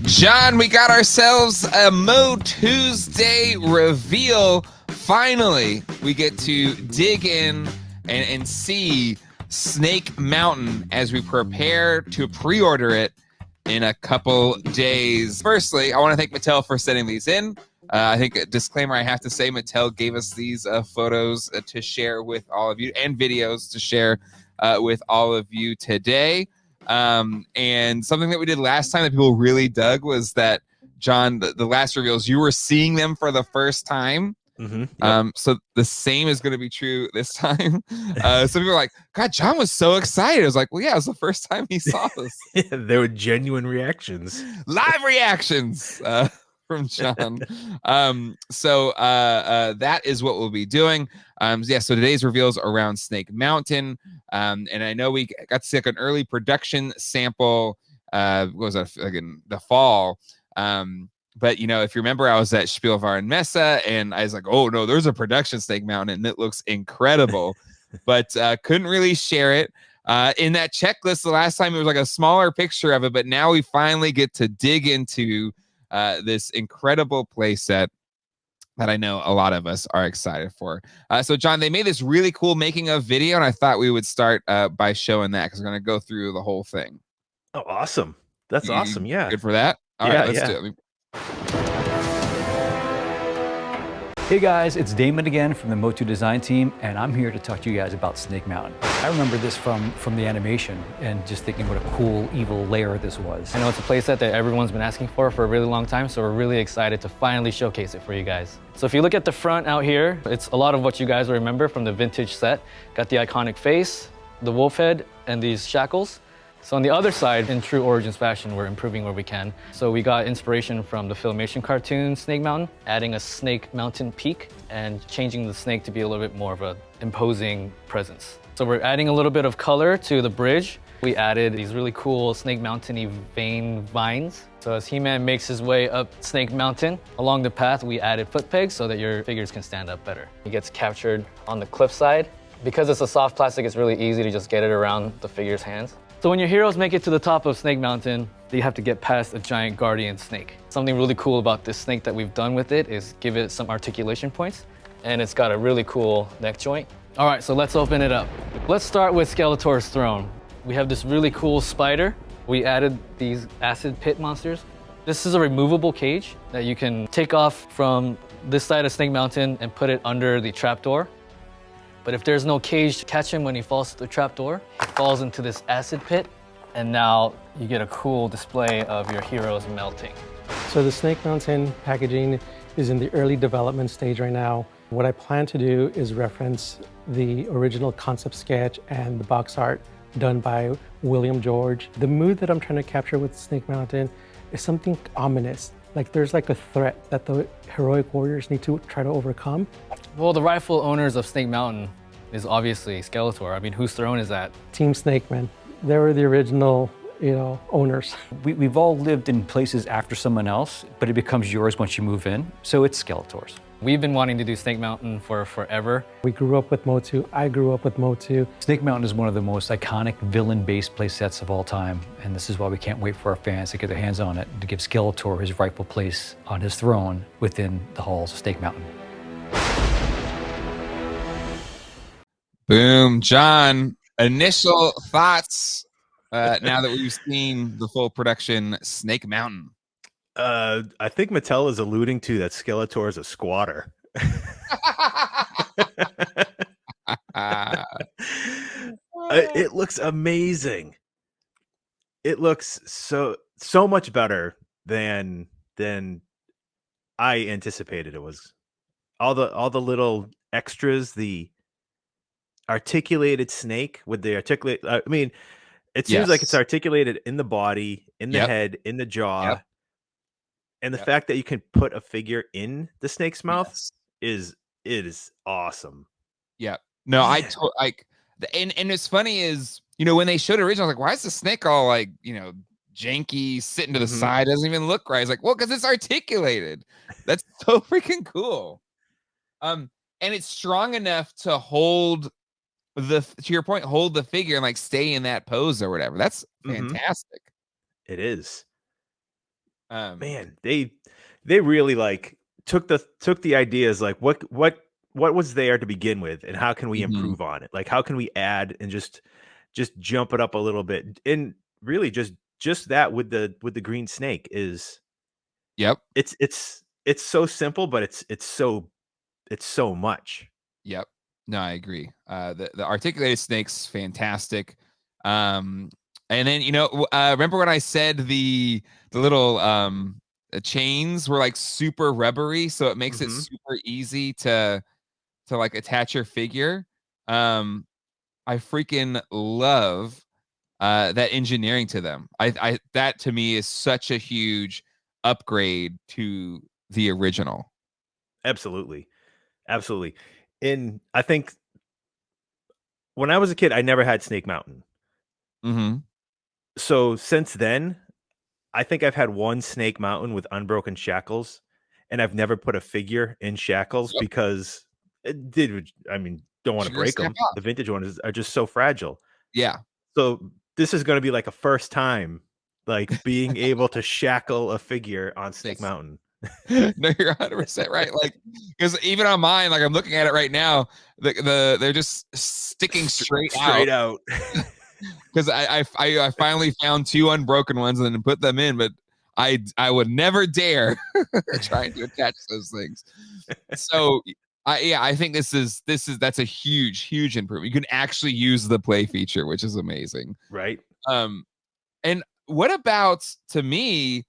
John, we got ourselves a Mo Tuesday reveal. Finally, we get to dig in and see Snake Mountain as we prepare to pre-order it in a couple days. Firstly, I want to thank Mattel for sending these in. I think a disclaimer, I have to say Mattel gave us these photos to share with all of you and videos to share with all of you today. And something that we did last time that people really dug was that, John, the last reveals, you were seeing them for the first time. Mm-hmm. Yep. So the same is going to be true this time. Some people are like, God, John was so excited. I was like, well, yeah, it was the first time he saw this. Yeah, there were genuine reactions. Live reactions from John. So that is what we'll be doing. Yeah, so today's reveals around Snake Mountain. And I know we got to see like an early production sample. What was that, like in the fall? But, you know, if you remember, I was at Spielwarenmesse and I was like, oh, no, there's a production Snake Mountain and it looks incredible. But couldn't really share it. In that checklist, the last time it was like a smaller picture of it, but now we finally get to dig into this incredible playset that I know a lot of us are excited for. So, John, they made this really cool making of video, and I thought we would start by showing that because we're going to go through the whole thing. Oh, awesome. That's awesome. Yeah. Good for that? All right, let's do it. Hey guys, it's Damon again from the MOTU design team, and I'm here to talk to you guys about Snake Mountain. I remember this from the animation and just thinking what a cool, evil lair this was. I know it's a playset that everyone's been asking for a really long time, so we're really excited to finally showcase it for you guys. So if you look at the front out here, it's a lot of what you guys will remember from the vintage set. Got the iconic face, the wolf head, and these shackles. So on the other side, in true Origins fashion, we're improving where we can. So we got inspiration from the Filmation cartoon Snake Mountain, adding a Snake Mountain peak and changing the snake to be a little bit more of an imposing presence. So we're adding a little bit of color to the bridge. We added these really cool Snake Mountain-y vein vines. So as He-Man makes his way up Snake Mountain, along the path we added foot pegs so that your figures can stand up better. He gets captured on the cliffside. Because it's a soft plastic, it's really easy to just get it around the figure's hands. So when your heroes make it to the top of Snake Mountain, you have to get past a giant guardian snake. Something really cool about this snake that we've done with it is give it some articulation points, and it's got a really cool neck joint. All right, so let's open it up. Let's start with Skeletor's throne. We have this really cool spider. We added these acid pit monsters. This is a removable cage that you can take off from this side of Snake Mountain and put it under the trapdoor. But if there's no cage to catch him when he falls through the trapdoor, he falls into this acid pit, and now you get a cool display of your heroes melting. So the Snake Mountain packaging is in the early development stage right now. What I plan to do is reference the original concept sketch and the box art done by William George. The mood that I'm trying to capture with Snake Mountain is something ominous. Like there's like a threat that the heroic warriors need to try to overcome. Well, the rightful owners of Snake Mountain is obviously Skeletor. I mean, whose throne is that? Team Snakeman. They were the original, owners. We've all lived in places after someone else, but it becomes yours once you move in, so it's Skeletor's. We've been wanting to do Snake Mountain for forever. We grew up with MOTU. I grew up with MOTU. Snake Mountain is one of the most iconic villain-based playsets of all time, and this is why we can't wait for our fans to get their hands on it, to give Skeletor his rightful place on his throne within the halls of Snake Mountain. Boom, John. Initial thoughts now that we've seen the full production Snake Mountain. I think Mattel is alluding to that Skeletor is a squatter. It looks amazing. It looks so much better than I anticipated it was. All the little extras, the articulated snake with the articulate. I mean, it seems like it's articulated in the body, in the head, in the jaw, and the fact that you can put a figure in the snake's mouth is awesome. Yeah. No, and it's funny is, when they showed it originally, I was like, why is the snake all like, janky, sitting to the side, doesn't even look right. It's like, well, because it's articulated. That's so freaking cool. And it's strong enough to hold to your point, hold the figure and like stay in that pose or whatever. That's fantastic. It is. Man, they really like took the ideas like what was there to begin with, and how can we mhm. improve on it? Like how can we add and just jump it up a little bit? And really just that with the green snake is Yep. it's so simple, but it's so much. Yep. No, I agree. The articulated snake's fantastic. Um, and then remember when I said the little chains were like super rubbery, so it makes it Mhm. super easy to like attach your figure. Um, I freaking love that engineering to them. I that to me is such a huge upgrade to the original. Absolutely. Absolutely. And I think when I was a kid, I never had Snake Mountain. Hmm. So since then, I think I've had one Snake Mountain with unbroken shackles, and I've never put a figure in shackles Yep. because I mean, don't want to You're gonna break snap them. off. The vintage ones are just so fragile. Yeah. So this is going to be like a first time, like being able to shackle a figure on Snake Yes. Mountain. No, you're 100% right. Like, because even on mine, like I'm looking at it right now, they're just sticking straight out. Straight out. Because I finally found two unbroken ones and then put them in, but I would never dare trying to attach those things. So I think that's a huge improvement. You can actually use the play feature, which is amazing. Right. Um, and what about, to me,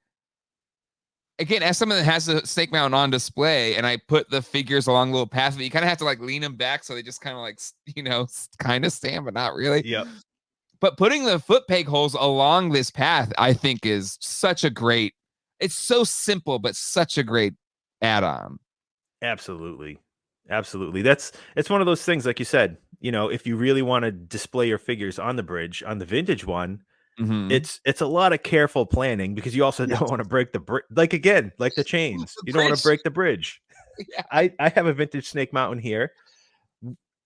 again, as someone that has a Snake Mountain on display, and I put the figures along a little path, but you kind of have to like lean them back so they just kind of like kind of stand, but not really. Yep. But putting the foot peg holes along this path, I think, is such a great. It's so simple, but such a great add-on. Absolutely. Absolutely. It's one of those things, like you said, if you really want to display your figures on the bridge, on the vintage one, Mm-hmm. it's a lot of careful planning because you also Yes, don't want to break the bridge. Like again, like the chains, the you don't want to bridge. break the bridge. Yeah. I have a vintage Snake Mountain here,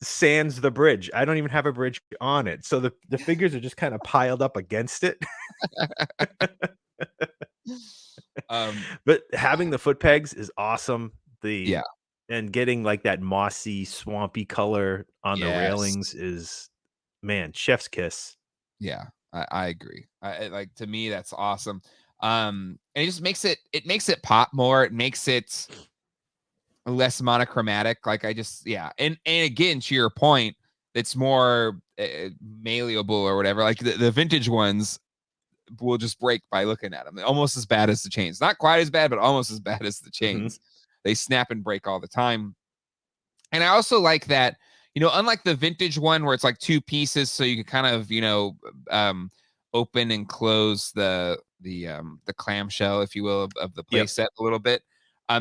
sans the bridge. I don't even have a bridge on it, so the figures are just kind of piled up against it. Um. But having the foot pegs is awesome. Yeah. And getting like that mossy, swampy color on the Yes. railings is, man, chef's kiss. Yeah. I agree. Like, to me, that's awesome. And it just makes it pop more. It makes it less monochromatic. Like, I just, yeah. And again, to your point, it's more malleable or whatever. Like the vintage ones will just break by looking at them. They're almost as bad as the chains. Not quite as bad, but almost as bad as the Mhm. chains. They snap and break all the time. And I also like that, unlike the vintage one where it's like two pieces, so you can kind of, open and close the clamshell, if you will, of the play Yep. set a little bit.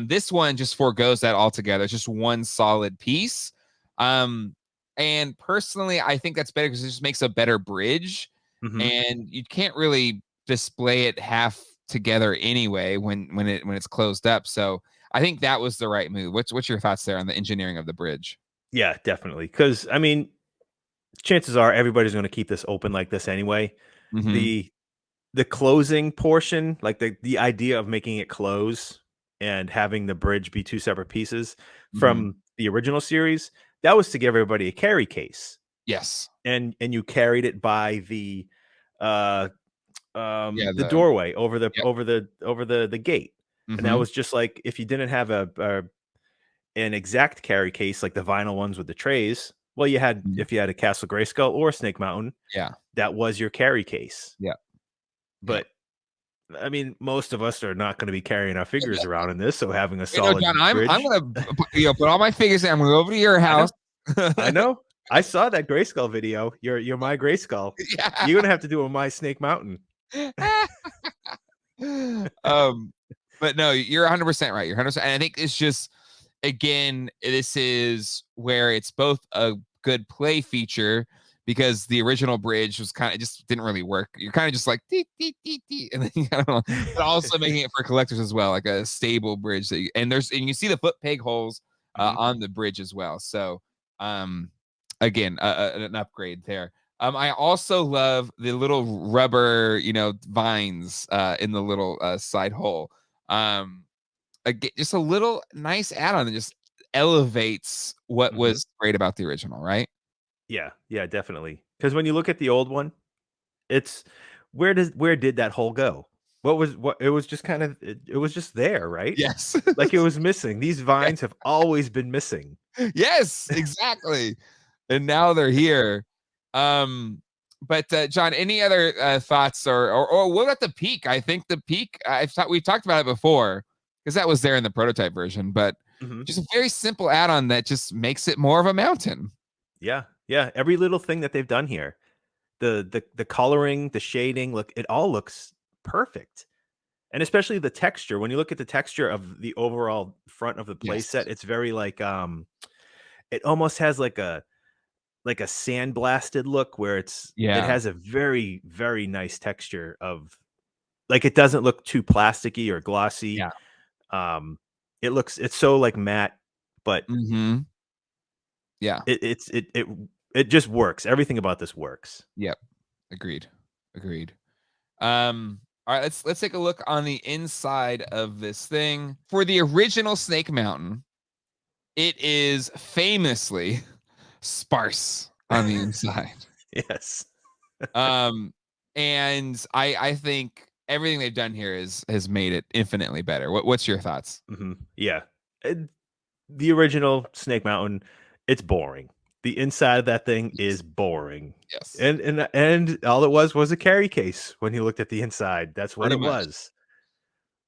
This one just foregoes that altogether. It's just one solid piece. Um, and personally, I think that's better because it just makes a better bridge, Mhm. and you can't really display it half together anyway when it's closed up. So I think that was the right move. What's your thoughts there on the engineering of the bridge? Yeah, definitely. Because I mean, chances are everybody's going to keep this open like this anyway. Hmm. The the closing portion, like the idea of making it close and having the bridge be two separate pieces Hmm. from the original series, that was to give everybody a carry case. Yes. And you carried it by uh Yeah. the doorway over Yep. the gate. And that Hmm. was just like if you didn't have an exact carry case like the vinyl ones with the trays, well, if you had a Castle Grayskull or a Snake Mountain, Yeah. that was your carry case. Yeah. Yeah. But I mean, most of us are not going to be carrying our figures around in this, so having a solid John, I'm bridge. gonna put all my figures in. I'm gonna go over to your I know, house. I know. I saw that Grayskull video. You're my Grayskull. Yeah. You're gonna have to do a my Snake Mountain. um, but no, you're 100% right. You're 100%. And I think it's just, again, this is where it's both a good play feature because the original bridge was kind of just didn't really work. You're kind of just like dee, dee, dee, dee, and then I don't know, but also making it for collectors as well, like a stable bridge and you see the foot peg holes Mhm. on the bridge as well. So again, an upgrade there. I also love the little rubber, vines in the little side hole. Just a little nice add-on that just elevates what Mhm. was great about the original, right? Yeah, yeah, definitely. Because when you look at the old one, it's where did that hole go? What it was just kind of it was just there, right? Yes. Like it was missing. These vines have always been missing. Yes, exactly. And now they're here. But John, any other thoughts or what about the peak? I think the peak, we've talked about it before because that was there in the prototype version, but Mhm. just a very simple add-on that just makes it more of a mountain. Yeah, yeah. Every little thing that they've done here, the coloring, the shading, look, it all looks perfect. And especially the texture. When you look at the texture of the overall front of the playset, Yes. it's very like it almost has like a sandblasted look where it Yeah. has a very, very nice texture of like it doesn't look too plasticky or glossy. Yeah. Um it's so like matte, but Mm-hmm. Yeah. it just works. Everything about this works. Yep. Agreed. Agreed. All right, let's take a look on the inside of this thing. For the original Snake Mountain, it is famously sparse on the inside. Yes. And I think everything they've done here has made it infinitely better. What's your thoughts? Yeah. The original Snake Mountain, it's boring. The inside of that thing is boring. Yes, And all it was a carry case when you looked at the inside. That's what pretty it much. was.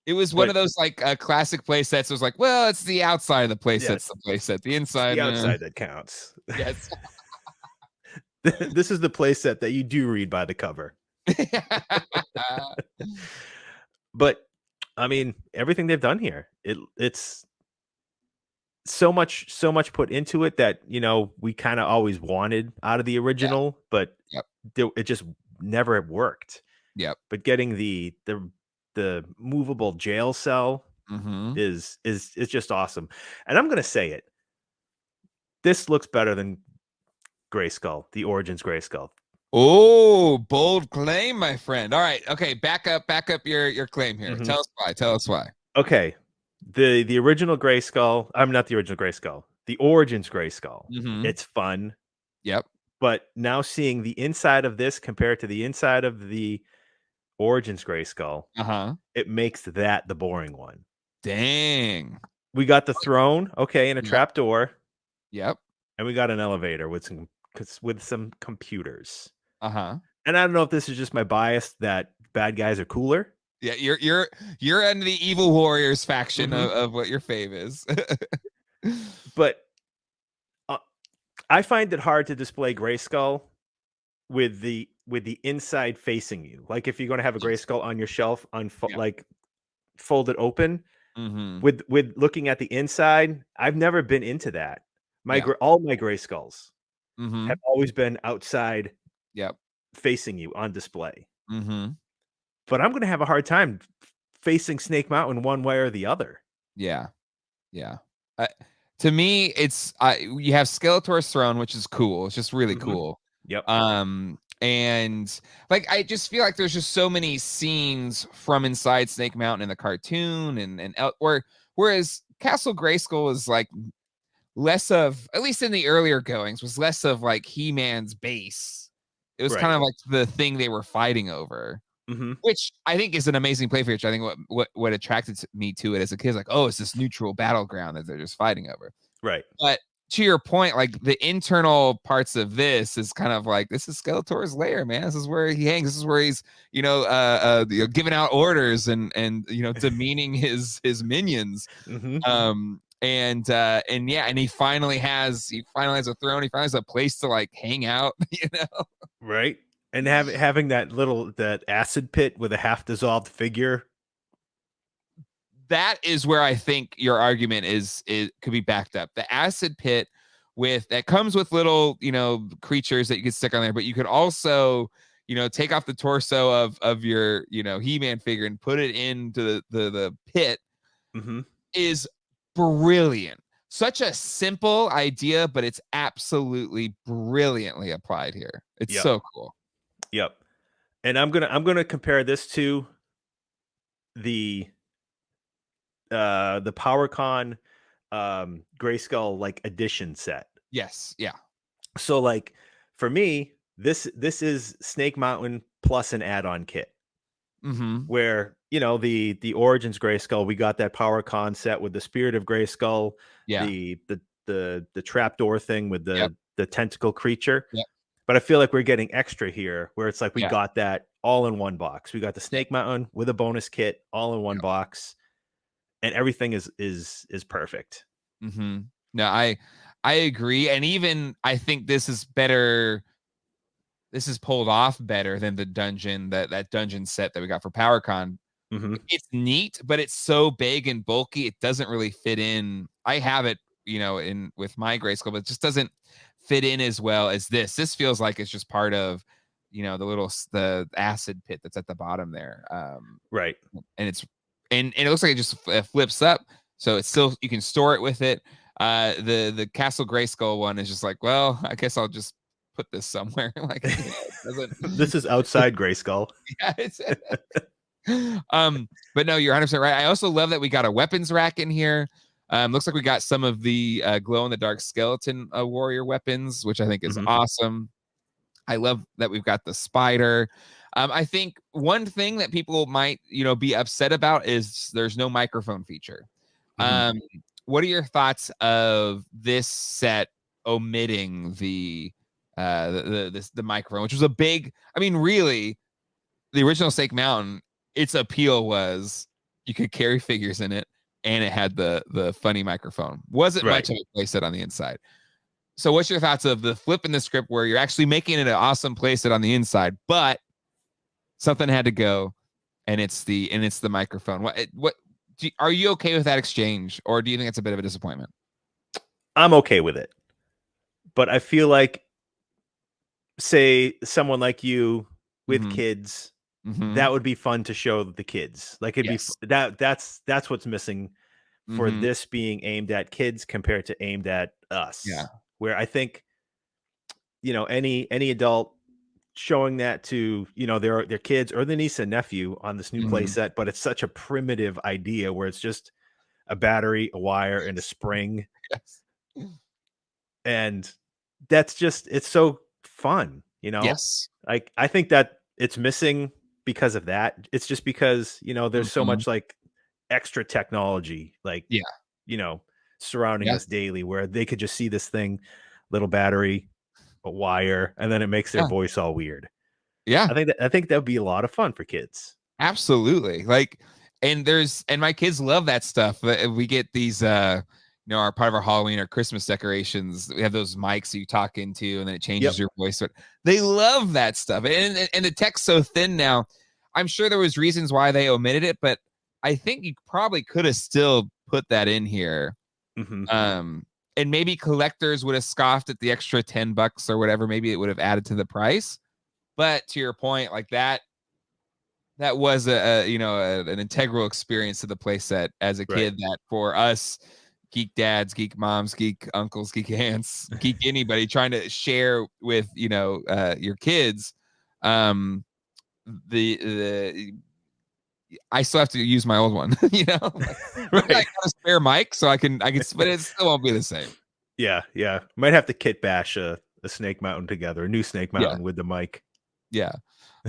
It was one But of those like classic play sets. It was like, well, it's the outside of the play set's yes, the play set. The it's the inside, outside that counts. yes. This is the playset that you do read by the cover. But I mean, everything they've done here, it's so much put into it that, we kind of always wanted out of the Yeah. original, but Yep. it just never worked. Yep. But getting the movable jail cell Mm-hmm. is just awesome. And I'm gonna say it. This looks better than Grayskull, the Origins Grayskull. Oh, bold claim, my friend. All right. Okay. Back up your claim here. Mhm. Tell us why. Tell us why. Okay. The original Grayskull, I'm not the original Grayskull. The Origins Grayskull. Mm-hmm. It's fun, Yep. but now seeing the inside of this compared to the inside of the Origins Grayskull, Uh-huh. it makes that the boring one. Dang. We got the throne, okay, and a Yep. trapdoor, Yep. and we got an elevator with some computers. Uh-huh. And I don't know if this is just my bias that bad guys are cooler. Yeah, you're in the evil warriors faction Mhm. of what your fave is. But I find it hard to display Grayskull with the inside facing you. Like if you're going to have a Yes. Grayskull on your shelf, Yeah. like fold it open Mm-hmm. with looking at the inside. I've never been into that. Yeah. All my Grayskulls Mm-hmm. have always been outside Yep. facing you on display. Mm-hmm. But I'm going to have a hard time facing Snake Mountain one way or the other. Yeah. Yeah. To me, it's you have Skeletor's throne, which is cool. It's just really Mhm. cool. Yep. And like I just feel like there's just so many scenes from inside Snake Mountain in the cartoon whereas Castle Grayskull is like less of, at least in the earlier goings, was less of like He-Man's base. It was kind Right. of like the thing they were fighting over. Mm-hmm. Which I think is an amazing play feature. I think what attracted me to it as a kid is like, oh, it's this neutral battleground that they're just fighting over. Right. But to your point, like the internal parts of this is kind of like, this is Skeletor's lair, man. This is where he hangs. This is where he's, giving out orders and demeaning his minions. Mm-hmm. And yeah, and he finally has a throne. He finally has a place to like hang out, Right. And having that acid pit with a half dissolved figure. That is where I think your argument is could be backed up. The acid pit that comes with little, creatures that you could stick on there, but you could also, take off the torso of your, He-Man figure and put it into the pit Mm-hmm. is brilliant. such a simple idea, but it's absolutely brilliantly applied here. It's Yep. so cool. Yep. And I'm gonna compare this to the PowerCon Grayskull like edition set. Yes. Yeah. So like for me, this is Snake Mountain plus an add-on kit. Mm-hmm. Where, you know, the Origins Grayskull, we got that PowerCon set with the Spirit of Grayskull, Yeah. the trapdoor thing with Yep. the tentacle creature. Yep. But I feel like we're getting extra here, where it's like we Yeah. got that all in one box. We got the Snake Mountain with a bonus kit all in one box, and everything is perfect. Mm-hmm. No, I agree, and even I think this is better. This is pulled off better than the dungeon that dungeon set that we got for PowerCon. Mm-hmm. It's neat, but it's so big and bulky, it doesn't really fit in. I have it, you know, in with my Grayskull, but it just doesn't fit in as well as this. This feels like it's just part of, you know, the acid pit that's at the bottom there. Right. And it looks like it just flips up, so it's still, you can store it with it. The Castle Grayskull one is just like, well, I guess I'll just put this somewhere. Like, you know, it doesn't. This is outside Grayskull. Yeah, it's but no, you're 100% right. I also love that we got a weapons rack in here. Looks like we got some of the glow in the dark skeleton warrior weapons, which I think is awesome. I love that we've got the spider. I think one thing that people might, you know, be upset about is there's no microphone feature. What are your thoughts of this set omitting the microphone, which was a big, I mean, really, the original Snake Mountain, its appeal was you could carry figures in it, and it had the funny microphone. Wasn't much of a playset on the inside. So what's your thoughts of the flip in the script where you're actually making it an awesome playset on the inside, but something had to go, and it's the microphone? Are you okay with that exchange, or do you think it's a bit of a disappointment? I'm okay with it, but I feel like, say someone like you with kids, that would be fun to show the kids. Like it'd be that's what's missing for this being aimed at kids compared to aimed at us. Yeah. Where I think, you know, any adult showing that to, you know, their kids or the niece and nephew on this new play set, but it's such a primitive idea where it's just a battery, a wire, and a spring. Yes. And that's just, it's so fun, you know? Yes. Like, I think that it's missing because of that. It's just because, you know, there's so much like extra technology, like, you know, surrounding us daily, where they could just see this thing, little battery, a wire, and then it makes their voice all weird. Yeah. I think that would be a lot of fun for kids. Absolutely. Like, and my kids love that stuff. We get these, you know, our part of our Halloween or Christmas decorations. We have those mics that you talk into, and then it changes your voice. But they love that stuff. And the tech's so thin now. I'm sure there was reasons why they omitted it, but I think you probably could have still put that in here. And maybe collectors would have scoffed at the extra $10 or whatever. Maybe it would have added to the price. But to your point, like that was an integral experience to the playset as a kid. That for us, geek dads, geek moms, geek uncles, geek aunts, geek anybody trying to share with, you know, your kids, I still have to use my old one, you know. I got a spare mic, so I can, but it still won't be the same. Yeah. Might have to kit bash a Snake Mountain together, a new Snake Mountain with the mic. Yeah.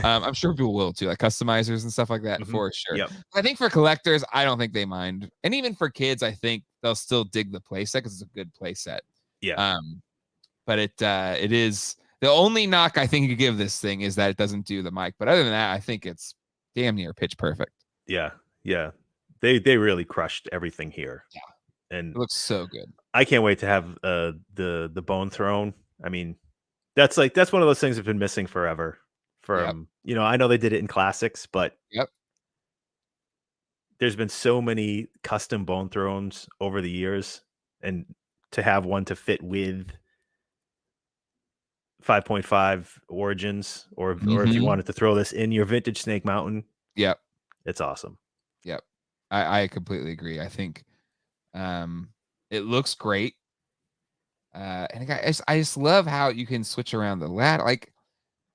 I'm sure people will too, like customizers and stuff like that, for sure. I think for collectors, I don't think they mind. And even for kids, I think they'll still dig the playset because it's a good playset. But it is, the only knock I think you could give this thing is that it doesn't do the mic. But other than that, I think it's damn near pitch perfect. Yeah. They really crushed everything here. Yeah. And it looks so good. I can't wait to have the Bone Throne. I mean, that's one of those things that's been missing forever. You know, I know they did it in classics, but there's been so many custom Bone Thrones over the years, and to have one to fit with 5.5 Origins, or if you wanted to throw this in your vintage Snake Mountain, it's awesome. I completely agree. I think It looks great. And I just love how you can switch around the ladder. Like,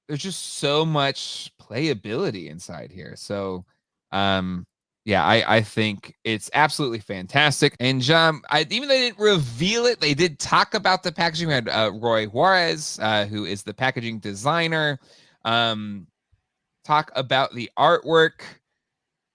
there's just so much playability inside here. So, yeah, I think it's absolutely fantastic. And John, even though they didn't reveal it, they did talk about the packaging. We had Roy Juarez, who is the packaging designer, talk about the artwork.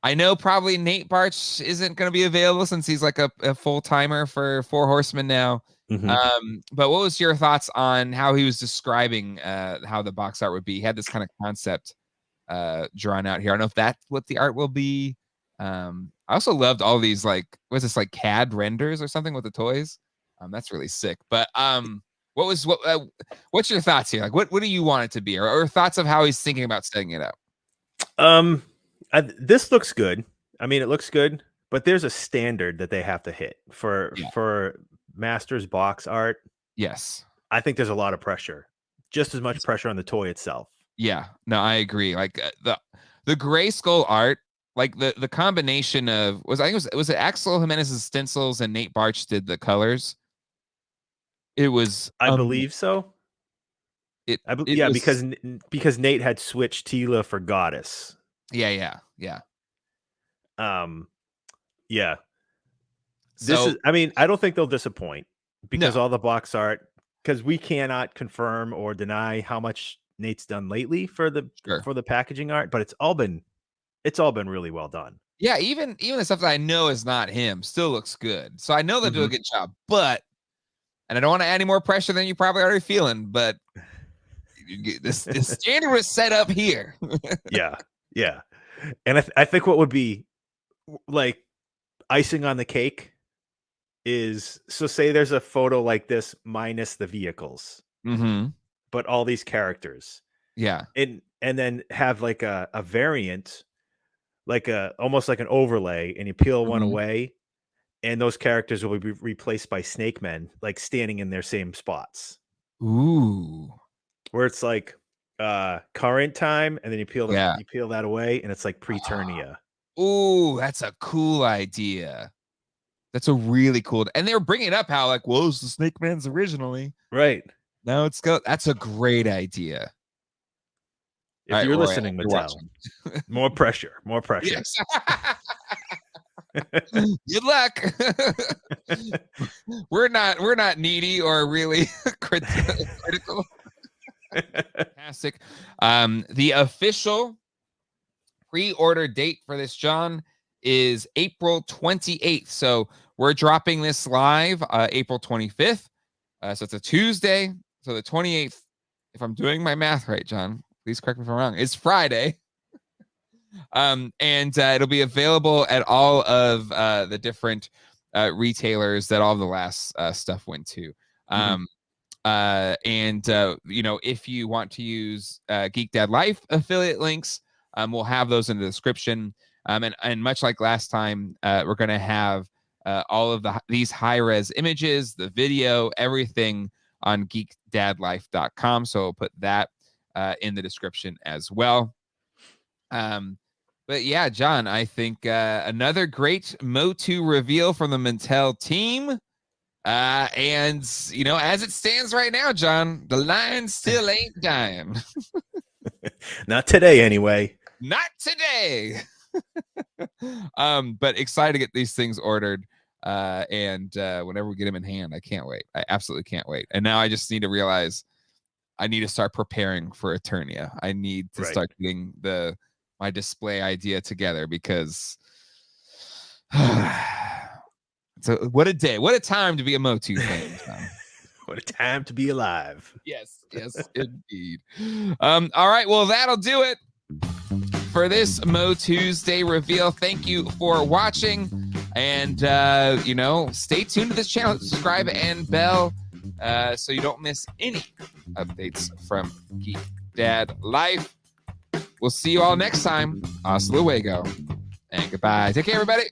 I know probably Nate Barch isn't going to be available since he's like a full timer for Four Horsemen now. But what was your thoughts on how he was describing how the box art would be? He had this kind of concept drawn out here. I don't know if that's what the art will be. I also loved all these, like, what's this, like CAD renders or something with the toys? That's really sick. But what's your thoughts here? Like, what do you want it to be, or thoughts of how he's thinking about setting it up? This looks good. I mean, it looks good, but there's a standard that they have to hit for Masters box art. Yes, I think there's a lot of pressure, just as much pressure on the toy itself. Yeah, no, I agree. Like the gray skull art, like the combination of was it Axel Jimenez's stencils and Nate Barch did the colors. It was, I believe so. Yeah, was, because Nate had switched Tila for Goddess. Yeah. Yeah. So, I mean, I don't think they'll disappoint because all the box art, because we cannot confirm or deny how much Nate's done lately for the packaging art, but it's all been really well done. Yeah, even the stuff that I know is not him still looks good. So I know they'll do a good job, and I don't want to add any more pressure than you probably already feeling, but this standard was set up here. Yeah. And I think what would be like icing on the cake is, so say there's a photo like this minus the vehicles, but all these characters. Yeah. And then have like a variant, like almost like an overlay, and you peel one away and those characters will be replaced by Snake Men, like standing in their same spots. Ooh. Where it's like current time, and then you peel that away and it's like Preternia. Ooh, that's a cool idea. That's a really cool, and they were bringing up how, like, well, it was the Snake Man's originally. Right. Now that's a great idea. If you're listening, Mattel, more pressure. Yes. Good luck. We're not needy or really critical. Fantastic. The official pre-order date for this, John, is April 28th. So we're dropping this live April 25th. So it's a Tuesday. So the 28th, if I'm doing my math right, John, please correct me if I'm wrong, it's Friday. And it'll be available at all of the different retailers that all the last stuff went to. If you want to use Geek Dad Life affiliate links, we'll have those in the description. And much like last time, we're going to have all of these high-res images, the video, everything on geekdadlife.com. So we'll put that in the description as well. But yeah, John, I think another great MOTU reveal from the Mattel team. And, as it stands right now, John, the line still ain't dying. Not today, anyway. Not today. But excited to get these things ordered. And whenever we get them in hand, I can't wait. I absolutely can't wait. And now I just need to realize I need to start preparing for Eternia. I need to start getting my display idea together, because so what a day, what a time to be a MOTU fan. What a time to be alive. Yes, indeed. All right, well, that'll do it for this Tuesday reveal. Thank you for watching, and stay tuned to this channel, subscribe and bell, so you don't miss any updates from Geek Dad Life. We'll see you all next time. Hasta luego and goodbye. Take care, everybody.